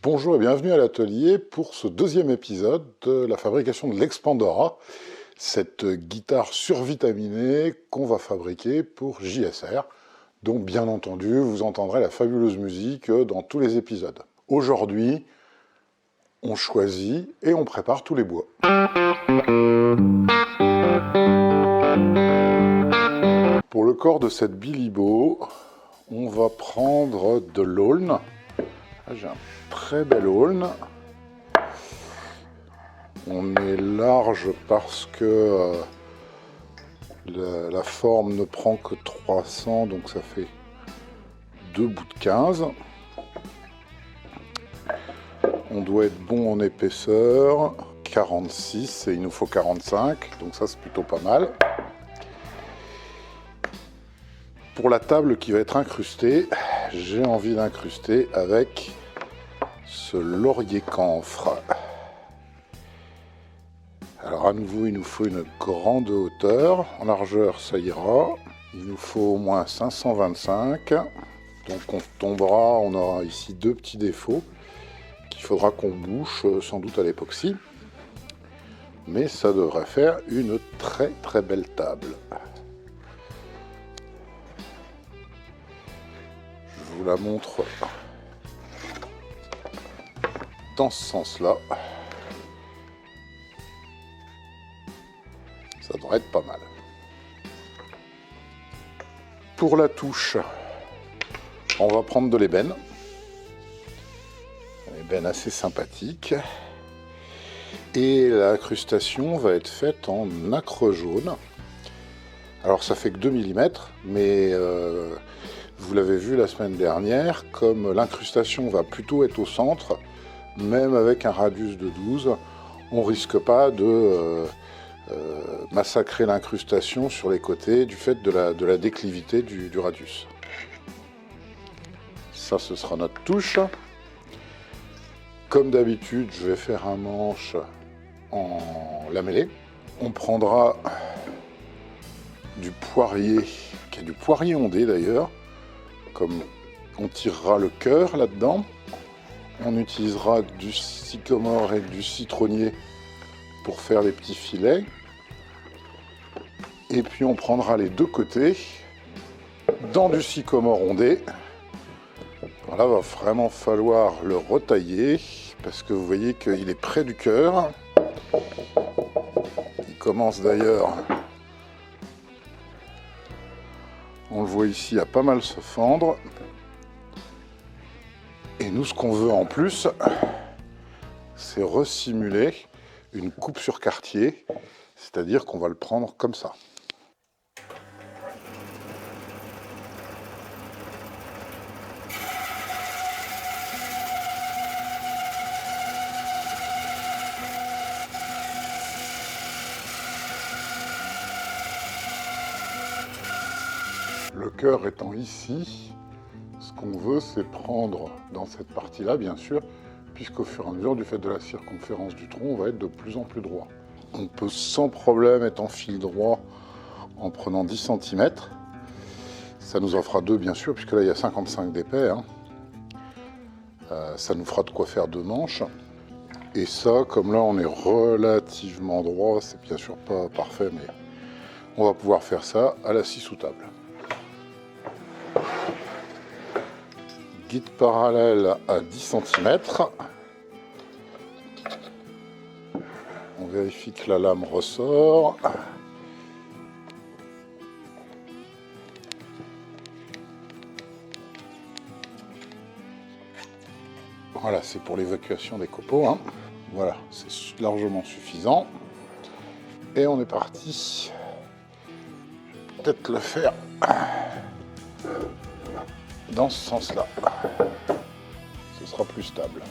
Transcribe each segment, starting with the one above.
Bonjour et bienvenue à l'atelier pour ce deuxième épisode de la fabrication de l'Expandora, cette guitare survitaminée qu'on va fabriquer pour JSR, dont bien entendu vous entendrez la fabuleuse musique dans tous les épisodes. Aujourd'hui, on choisit et on prépare tous les bois. Pour le corps de cette Billy Bow, on va prendre de l'aulne. J'ai un très bel aulne. On est large parce que la forme ne prend que 300, donc ça fait 2 bouts de 15. On doit être bon en épaisseur, 46 et il nous faut 45, donc ça c'est plutôt pas mal. Pour la table qui va être incrustée, j'ai envie d'incruster avec ce laurier camphre. Alors à nouveau, il nous faut une grande hauteur. En largeur, ça ira. Il nous faut au moins 525. Donc on tombera, on aura ici deux petits défauts qu'il faudra qu'on bouche sans doute à l'époxy. Mais ça devrait faire une très très belle table. Je vous la montre dans ce sens-là. Ça devrait être pas mal. Pour la touche, on va prendre de l'ébène. Un ébène assez sympathique. Et l'incrustation va être faite en nacre jaune. Alors ça fait que 2 mm, mais vous l'avez vu la semaine dernière, comme l'incrustation va plutôt être au centre, même avec un radius de 12, on risque pas de massacrer l'incrustation sur les côtés du fait de la déclivité du radius. Ça, ce sera notre touche. Comme d'habitude, je vais faire un manche en lamellé. On prendra du poirier, qui est du poirier ondé d'ailleurs, comme on tirera le cœur là-dedans. On utilisera du sycomore et du citronnier pour faire les petits filets. Et puis on prendra les deux côtés dans du sycomore ondé. Là, va vraiment falloir le retailler parce que vous voyez qu'il est près du cœur. Il commence d'ailleurs, on le voit ici, à pas mal se fendre. Et nous, ce qu'on veut en plus, c'est resimuler une coupe sur quartier, c'est-à-dire qu'on va le prendre comme ça. Le cœur étant ici, ce qu'on veut, c'est prendre dans cette partie-là, bien sûr, puisqu'au fur et à mesure du fait de la circonférence du tronc, on va être de plus en plus droit. On peut sans problème être en fil droit en prenant 10 cm. Ça nous en fera 2, bien sûr, puisque là, il y a 55 d'épais. Ça nous fera de quoi faire 2 manches. Et ça, comme là, on est relativement droit, c'est bien sûr pas parfait, mais on va pouvoir faire ça à la scie sous table. Guide parallèle à 10 cm. On vérifie que la lame ressort. Voilà, c'est pour l'évacuation des copeaux. Voilà, c'est largement suffisant. Et on est parti. Je vais peut-être le faire dans ce sens-là. Ce sera plus stable.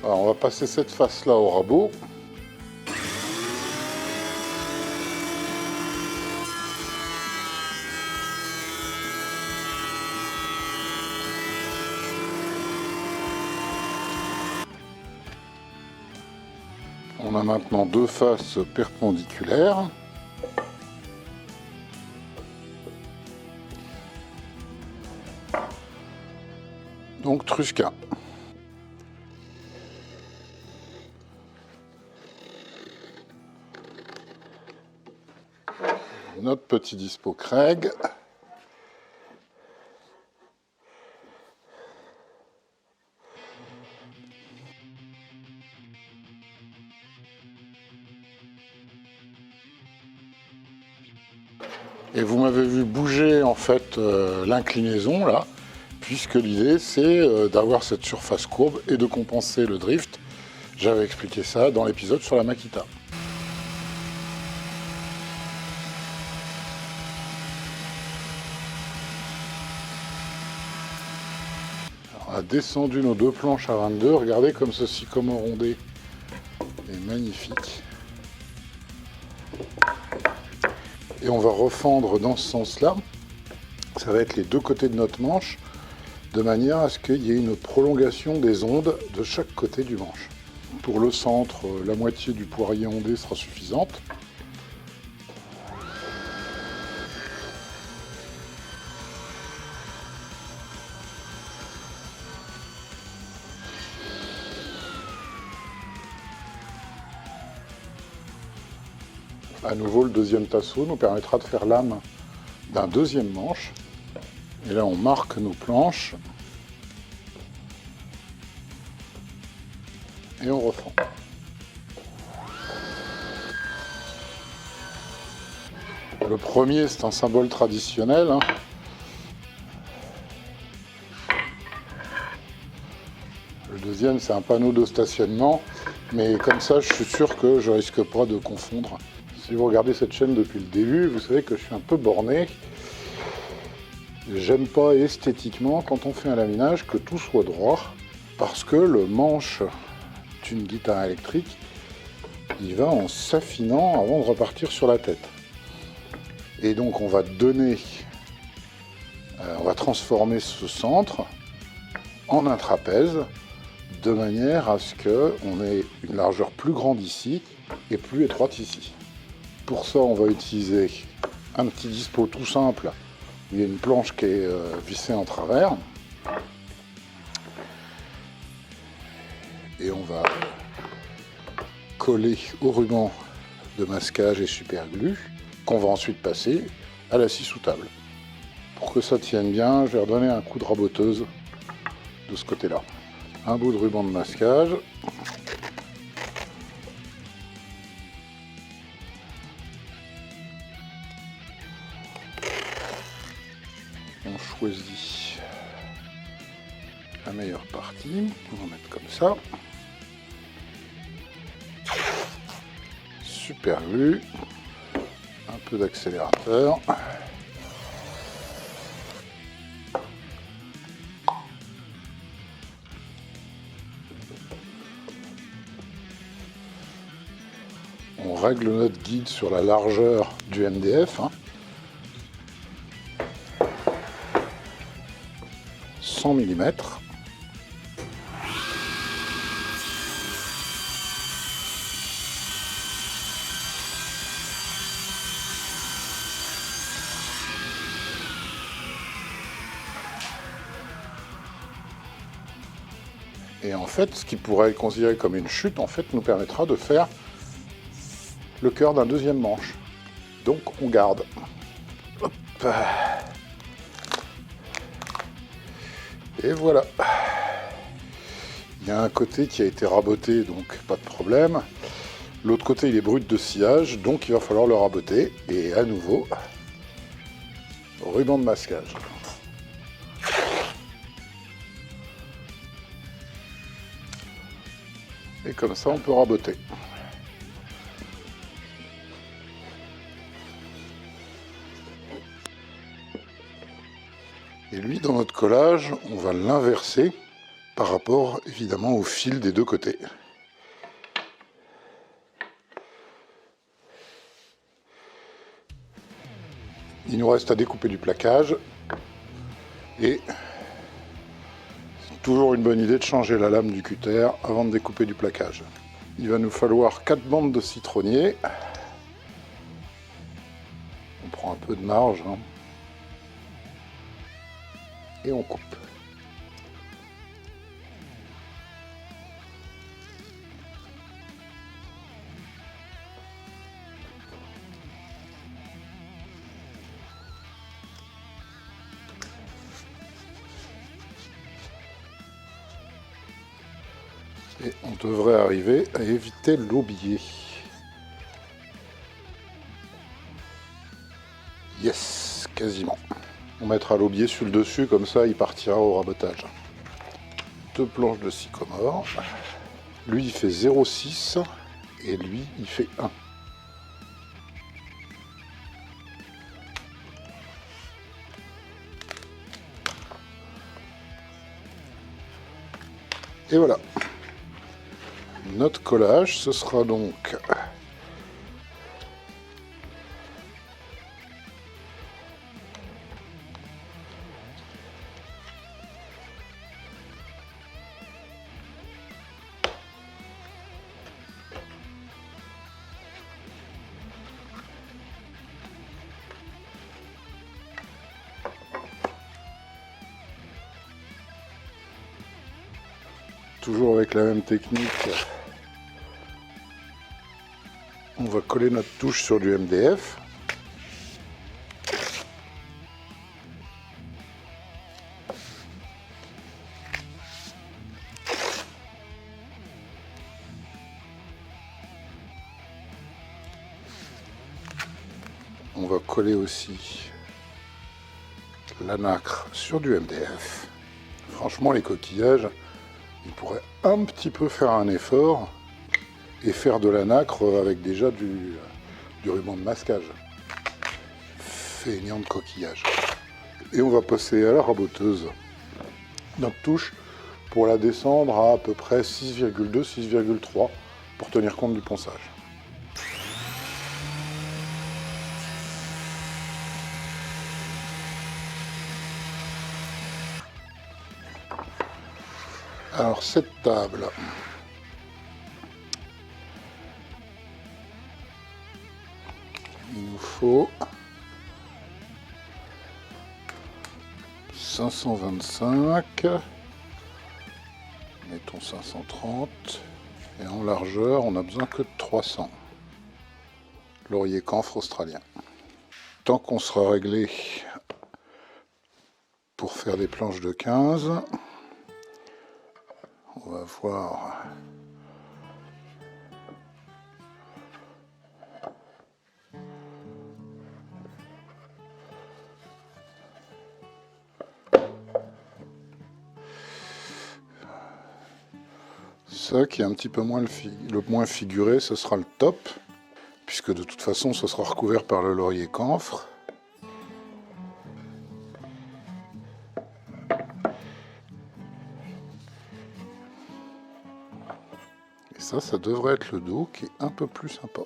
Alors, on va passer cette face-là au rabot. On a maintenant deux faces perpendiculaires. Donc Truska. Notre petit dispo Craig. Et vous m'avez vu bouger en fait l'inclinaison là, puisque l'idée c'est d'avoir cette surface courbe et de compenser le drift. J'avais expliqué ça dans l'épisode sur la Makita. On a descendu nos deux planches à 22, regardez comme ceci, comme rondé est magnifique. Et on va refendre dans ce sens-là. Ça va être les deux côtés de notre manche, de manière à ce qu'il y ait une prolongation des ondes de chaque côté du manche. Pour le centre, la moitié du poirier ondé sera suffisante. À nouveau, le deuxième tasseau nous permettra de faire l'âme d'un deuxième manche. Et là, on marque nos planches. Et on refend. Le premier, c'est un symbole traditionnel. Le deuxième, c'est un panneau de stationnement. Mais comme ça, je suis sûr que je risque pas de confondre. Si vous regardez cette chaîne depuis le début, vous savez que je suis un peu borné. J'aime pas esthétiquement, quand on fait un laminage, que tout soit droit, parce que le manche d'une guitare électrique, il va en s'affinant avant de repartir sur la tête. Et donc on va on va transformer ce centre en un trapèze, de manière à ce qu'on ait une largeur plus grande ici et plus étroite ici. Pour ça, on va utiliser un petit dispo tout simple. Il y a une planche qui est vissée en travers. Et on va coller au ruban de masquage et superglue, qu'on va ensuite passer à la scie sous table. Pour que ça tienne bien, je vais redonner un coup de raboteuse de ce côté-là. Un bout de ruban de masquage. On choisit la meilleure partie, on va mettre comme ça. Super glue, un peu d'accélérateur. On règle notre guide sur la largeur du MDF. 100 mm. Et en fait, ce qui pourrait être considéré comme une chute, en fait, nous permettra de faire le cœur d'un deuxième manche. Donc, on garde. Hop. Et voilà. Il y a un côté qui a été raboté, donc pas de problème. L'autre côté, il est brut de sciage, donc il va falloir le raboter. Et à nouveau, ruban de masquage. Et comme ça, on peut raboter. Et lui, dans notre collage, on va l'inverser par rapport évidemment au fil des deux côtés. Il nous reste à découper du plaquage et c'est toujours une bonne idée de changer la lame du cutter avant de découper du plaquage. Il va nous falloir 4 bandes de citronnier. On prend un peu de marge hein, et on coupe. Et on devrait arriver à éviter l'aubier. Yes, quasiment. On mettra l'aubier sur le dessus, comme ça il partira au rabotage. 2 planches de sycomore. Lui il fait 0,6 et lui il fait 1. Et voilà. Notre collage, ce sera donc toujours avec la même technique. On va coller notre touche sur du MDF. On va coller aussi la nacre sur du MDF. Franchement, les coquillages, ils pourraient un petit peu faire un effort et faire de la nacre avec déjà du ruban de masquage. Feignant de coquillage. Et on va passer à la raboteuse notre touche pour la descendre à peu près 6,2, 6,3 pour tenir compte du ponçage. Alors cette table, il nous faut 525, mettons 530, et en largeur on n'a besoin que de 300. Laurier camphre australien. Tant qu'on sera réglé pour faire des planches de 15, on va voir ça qui est un petit peu moins le moins figuré, ce sera le top, puisque de toute façon ce sera recouvert par le laurier camphre. Et ça devrait être le dos qui est un peu plus sympa.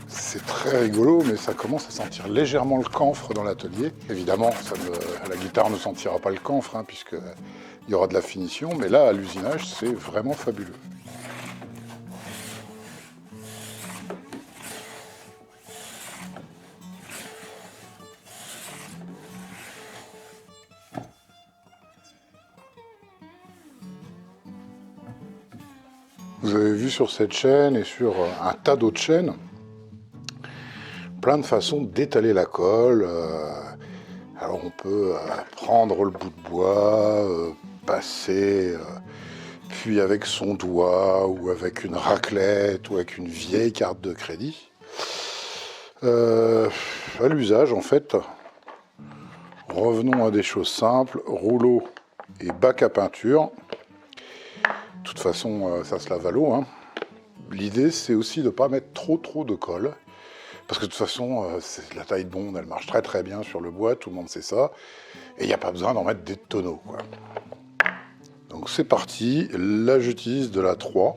C'est très rigolo, mais ça commence à sentir légèrement le camphre dans l'atelier. Évidemment, la guitare ne sentira pas le camphre, hein, puisqu'il y aura de la finition, mais là, à l'usinage, c'est vraiment fabuleux. Vous avez vu sur cette chaîne et sur un tas d'autres chaînes, plein de façons d'étaler la colle, Alors on peut prendre le bout de bois, passer, puis avec son doigt, ou avec une raclette, ou avec une vieille carte de crédit. À l'usage, en fait, revenons à des choses simples, rouleau et bac à peinture. De toute façon, ça se lave à l'eau, hein. L'idée, c'est aussi de ne pas mettre trop de colle. Parce que de toute façon, la taille bonde, elle marche très très bien sur le bois, tout le monde sait ça. Et il n'y a pas besoin d'en mettre des tonneaux, quoi. Donc c'est parti. Là, j'utilise de la 3.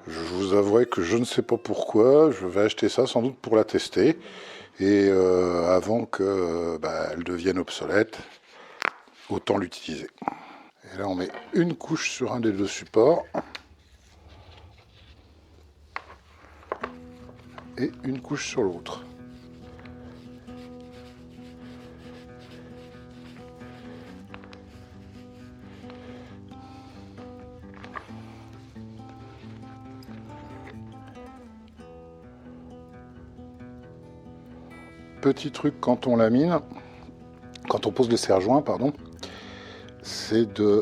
Je vous avouerai que je ne sais pas pourquoi. Je vais acheter ça sans doute pour la tester. Et avant qu'elle devienne obsolète, autant l'utiliser. Et là, on met une couche sur un des deux supports. Et une couche sur l'autre. Petit truc quand on lamine, quand on pose le serre-joint, pardon, c'est de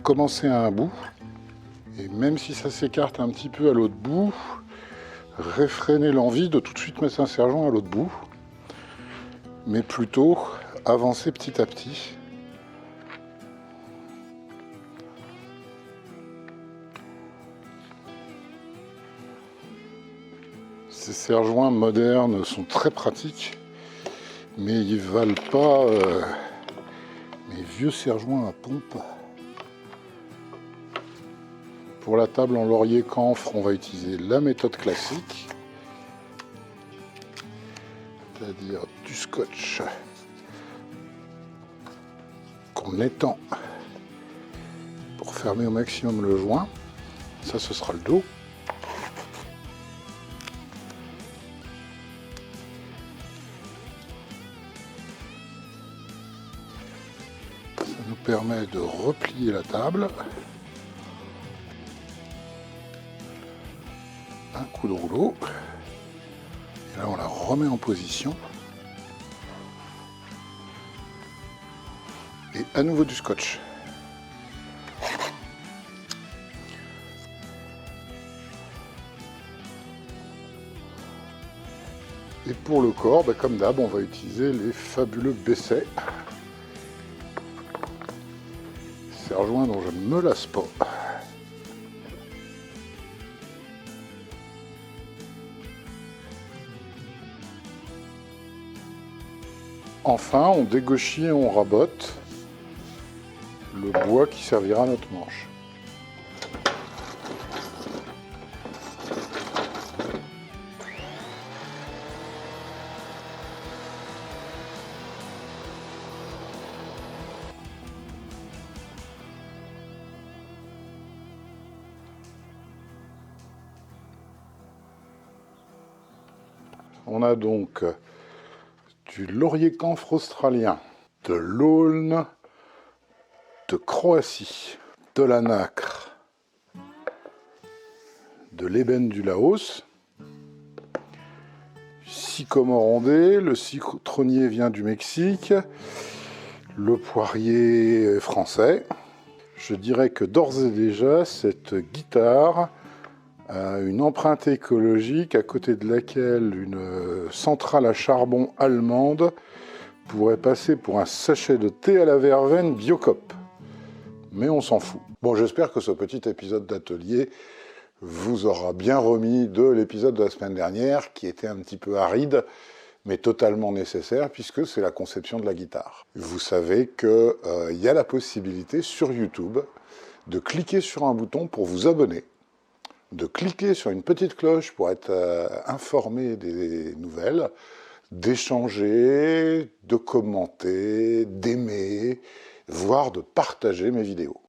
commencer à un bout, et même si ça s'écarte un petit peu à l'autre bout, réfréner l'envie de tout de suite mettre un serre-joint à l'autre bout, mais plutôt avancer petit à petit. Ces serre-joints modernes sont très pratiques, mais ils valent pas mes vieux serre-joints à pompe. Pour la table en laurier camphre, on va utiliser la méthode classique, c'est-à-dire du scotch qu'on étend pour fermer au maximum le joint. Ça, ce sera le dos. Ça nous permet de replier la table. Un coup de rouleau. Et là, on la remet en position. Et à nouveau du scotch. Et pour le corps, comme d'hab, on va utiliser les fabuleux Bessay. Serre-joint dont je ne me lasse pas. Enfin, on dégauchit et on rabote le bois qui servira à notre manche. On a donc du laurier camphre australien, de l'aulne de Croatie, de la nacre, de l'ébène du Laos, sycomore ondé, le citronnier vient du Mexique, le poirier est français. Je dirais que d'ores et déjà, cette guitare a une empreinte écologique à côté de laquelle une centrale à charbon allemande pourrait passer pour un sachet de thé à la verveine Biocop. Mais on s'en fout. Bon, j'espère que ce petit épisode d'atelier vous aura bien remis de l'épisode de la semaine dernière, qui était un petit peu aride, mais totalement nécessaire, puisque c'est la conception de la guitare. Vous savez qu'il y a la possibilité sur YouTube de cliquer sur un bouton pour vous abonner, de cliquer sur une petite cloche pour être informé des nouvelles, d'échanger, de commenter, d'aimer, voire de partager mes vidéos.